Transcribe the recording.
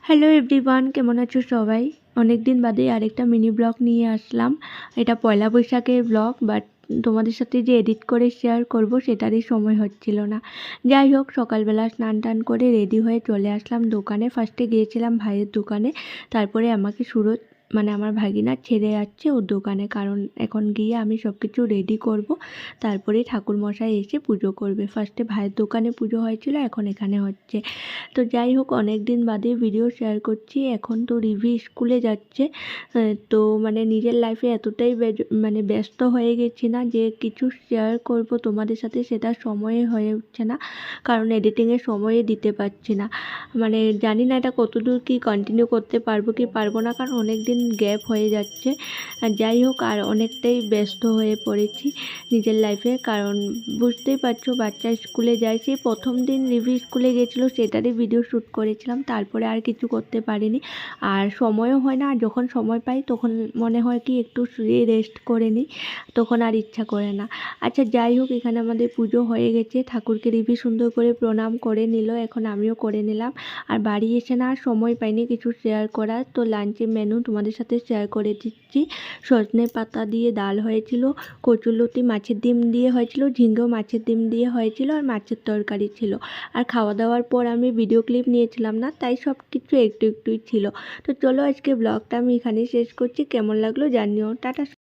Hello everyone, কেমন আছো সবাই? অনেক দিন বাদে আরেকটা মিনি ব্লগ নিয়ে আসলাম। এটা পয়লা বৈশাখের ব্লগ, বাট তোমাদের সাথে যে এডিট করে শেয়ার করব সেটারই সময় হচ্ছিল না। যাই হোক, সকালবেলা স্নান টান করে রেডি হয়ে চলে আসলাম দোকানে। ফার্স্টে গিয়েছিলাম ভাইয়ের দোকানে, তারপরে আমাকে সুরজ মানে আমার ভাগিনা ছেড়ে যাচ্ছে ওর দোকানে, কারণ এখন গিয়ে আমি সব কিছু রেডি করব, তারপরে ঠাকুরমশাই এসে পুজো করবে। ফার্স্টে ভাইয়ের দোকানে পুজো হয়েছিল, এখন এখানে হচ্ছে। তো যাই হোক, অনেক দিন বাদে ভিডিও শেয়ার করছি। এখন তো রিভি স্কুলে যাচ্ছে, তো মানে নিজের লাইফে এতটাই ব্যস্ত হয়ে গেছি না যে কিছু শেয়ার করব তোমাদের সাথে, সেটা সময়ে হয়ে উঠছে না, কারণ এডিটিংয়ের সময়ে দিতে পারছি না। মানে জানি না এটা কতদূর কি কন্টিনিউ করতে পারবো কি পারবো না, কারণ অনেক দিন গ্যাপ হয়ে যাচ্ছে। যাই হোক, আর অনেকটাই ব্যস্ত হয়ে পড়েছি নিজের লাইফে, কারণ বুঝতেই পারছো বাচ্চা স্কুলে যায়। সেই প্রথম দিন রিভি স্কুলে গেছিলো সেটারই ভিডিও শ্যুট করেছিলাম, তারপরে আর কিছু করতে পারিনি, আর সময়ও হয় না। আর যখন সময় পাই তখন মনে হয় কি একটু শুয়ে রেস্ট করে নিই, তখন আর ইচ্ছা করে না। আচ্ছা যাই হোক, এখানে আমাদের পুজো হয়ে গেছে, ঠাকুরকে রিভি সুন্দর করে প্রণাম করে নিল, এখন আমিও করে নিলাম। আর বাড়ি এসে না আর সময় পাইনি কিছু শেয়ার করার, তো লাঞ্চের মেনু তোমাদের সাথে শেয়ার করে দিচ্ছি। সজনে পাতা দিয়ে ডাল হয়েছিল, কচুলতি মাছের ডিম দিয়ে হয়েছিল, ঝিঙ্গেও মাছের ডিম দিয়ে হয়েছিল, আর মাছের তরকারি ছিল। আর খাওয়া দাওয়ার পর আমি ভিডিও ক্লিপ নিয়েছিলাম না, তাই সব কিছু একটু একটুই ছিল। তো চলো, আজকে ব্লগটা আমি এখানেই শেষ করছি। কেমন লাগলো জানিও। টাটা।